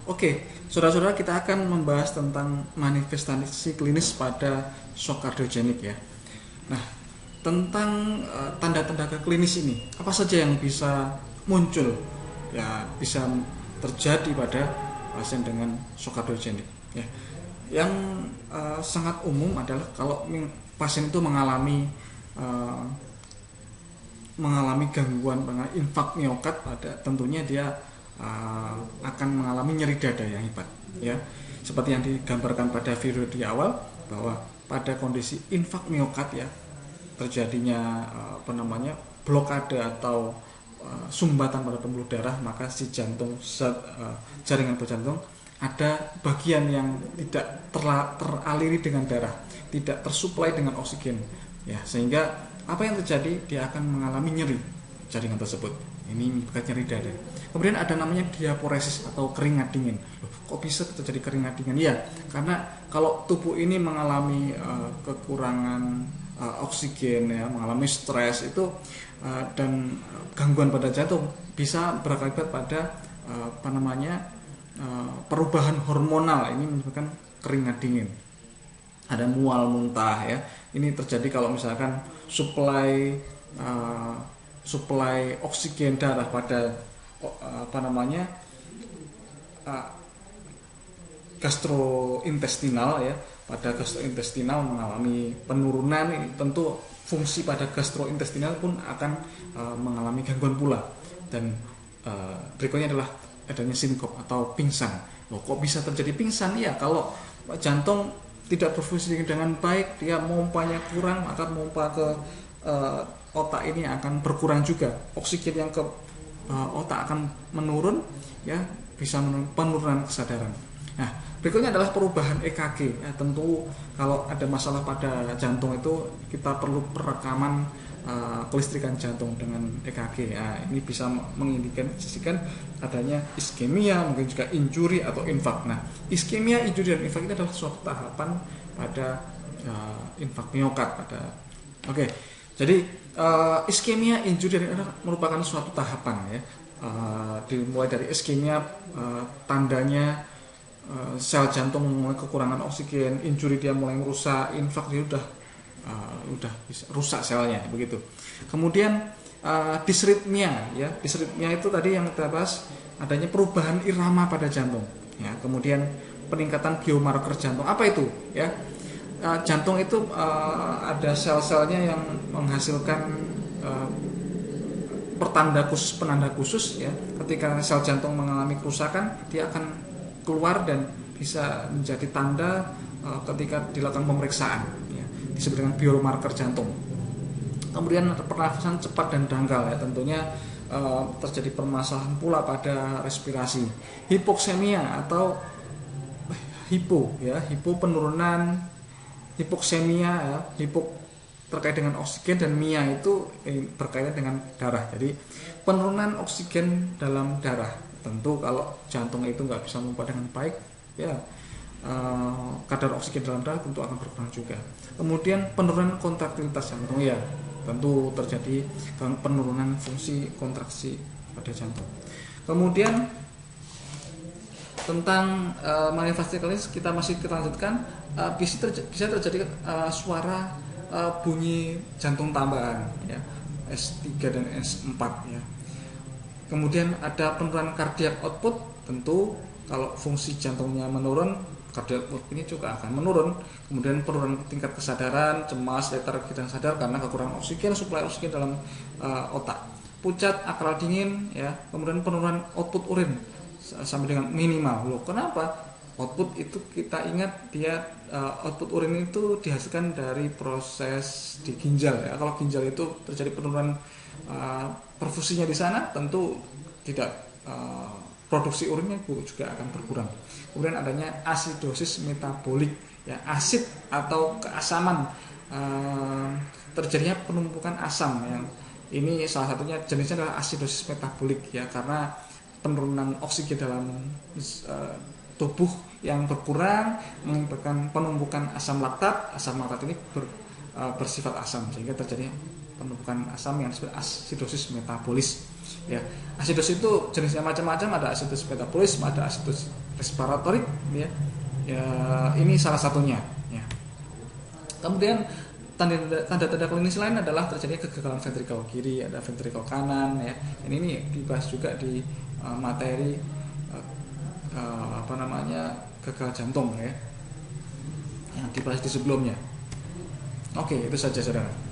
Oke, saudara-saudara, kita akan membahas tentang manifestasi klinis pada shock kardiogenik ya. Nah, tentang tanda-tanda klinis ini, apa saja yang bisa muncul ya, bisa terjadi pada pasien dengan shock kardiogenik ya. Yang sangat umum adalah kalau pasien itu eh, mengalami gangguan infak miokard, pada tentunya dia akan mengalami nyeri dada yang hebat ya, seperti yang digambarkan pada video di awal, bahwa pada kondisi infak miokard ya, terjadinya blokade atau sumbatan pada pembuluh darah, maka si jantung, jaringan berjantung, ada bagian yang tidak teraliri dengan darah, tidak tersuplai dengan oksigen ya, sehingga apa yang terjadi, dia akan mengalami nyeri jaringan tersebut. Ini menyebabkan nyeri dada. Kemudian ada namanya diaporesis atau keringat dingin. Loh, kok bisa terjadi keringat dingin? Ya, karena kalau tubuh ini mengalami kekurangan oksigen ya, mengalami stres itu, dan gangguan pada jantung, bisa berakibat pada perubahan hormonal. Ini menyebabkan keringat dingin. Ada mual, muntah ya. Ini terjadi kalau misalkan uh, suplai oksigen darah pada uh, gastrointestinal ya, pada gastrointestinal mengalami penurunan. Ini tentu fungsi pada gastrointestinal pun akan mengalami gangguan pula. Dan berikutnya adalah adanya sinkop atau pingsan. Loh, kok bisa terjadi pingsan? Ya, kalau jantung tidak berfungsi dengan baik, dia mompanya kurang, maka mompa ke otak ini akan berkurang juga. Oksigen yang ke otak akan menurun ya, bisa penurunan kesadaran. Nah, berikutnya adalah perubahan EKG ya. Tentu kalau ada masalah pada jantung itu, kita perlu perekaman kelistrikan jantung dengan EKG ya. Ini bisa mengindikasikan adanya iskemia, mungkin juga injuri atau infak. Nah, iskemia, injuri, dan infak ini adalah suatu tahapan pada infak miokard pada. Oke, jadi iskemia, injuri, dan infak merupakan suatu tahapan ya. Dimulai dari iskemia, tandanya sel jantung mulai kekurangan oksigen, injuri dia mulai merusak, infak dia udah bisa rusak selnya begitu. Kemudian disritmia ya, disritmia itu tadi yang kita bahas, adanya perubahan irama pada jantung ya. Kemudian peningkatan biomarker jantung, apa itu ya, jantung itu ada sel-selnya yang menghasilkan penanda khusus ya. Ketika sel jantung mengalami kerusakan, dia akan keluar dan bisa menjadi tanda ketika dilakukan pemeriksaan ya, disebut dengan biomarker jantung. Kemudian pernafasan cepat dan dangkal ya, tentunya terjadi permasalahan pula pada respirasi. Hipoksemia atau hipo penurunan, hipoksemia ya, terkait dengan oksigen, dan mia itu berkaitan dengan darah. Jadi penurunan oksigen dalam darah, tentu kalau jantung itu nggak bisa memompa dengan baik ya, kadar oksigen dalam darah tentu akan berkurang juga. Kemudian penurunan kontraktilitas jantung ya, tentu terjadi penurunan fungsi kontraksi pada jantung. Kemudian tentang manifestasi klinis kita lanjutkan. Bisa terjadi suara bunyi jantung tambahan ya, S3 dan S4 ya. Kemudian ada penurunan cardiac output, tentu kalau fungsi jantungnya menurun, cardiac output ini juga akan menurun. Kemudian penurunan tingkat kesadaran, cemas, letargi, dan sadar karena kekurangan oksigen, suplai oksigen dalam otak. Pucat, akral dingin ya. Kemudian penurunan output urin sampai dengan minimal. Loh, kenapa? Output itu kita ingat dia, output urin itu dihasilkan dari proses di ginjal ya. Kalau ginjal itu terjadi penurunan perfusinya di sana, tentu tidak produksi urinnya juga akan berkurang. Kemudian adanya asidosis metabolik ya, asid atau keasaman, terjadinya penumpukan asam yang ini salah satunya jenisnya adalah asidosis metabolik ya, karena penurunan oksigen dalam tubuh yang berkurang menyebabkan penumpukan asam laktat. Asam laktat ini bersifat asam, sehingga terjadi penumpukan asam yang disebut asidosis metabolis ya. Asidosis itu jenisnya macam-macam, ada asidosis metabolis, ada asidosis respiratorik, ya. Ya, ini salah satunya, ya. Kemudian tanda-tanda klinis lain adalah terjadinya kegagalan ventrikel kiri, ada ventrikel kanan, ya. Ini dibahas juga di materi gagal jantung, ya, yang dibahas di sebelumnya. Oke, itu saja saudara.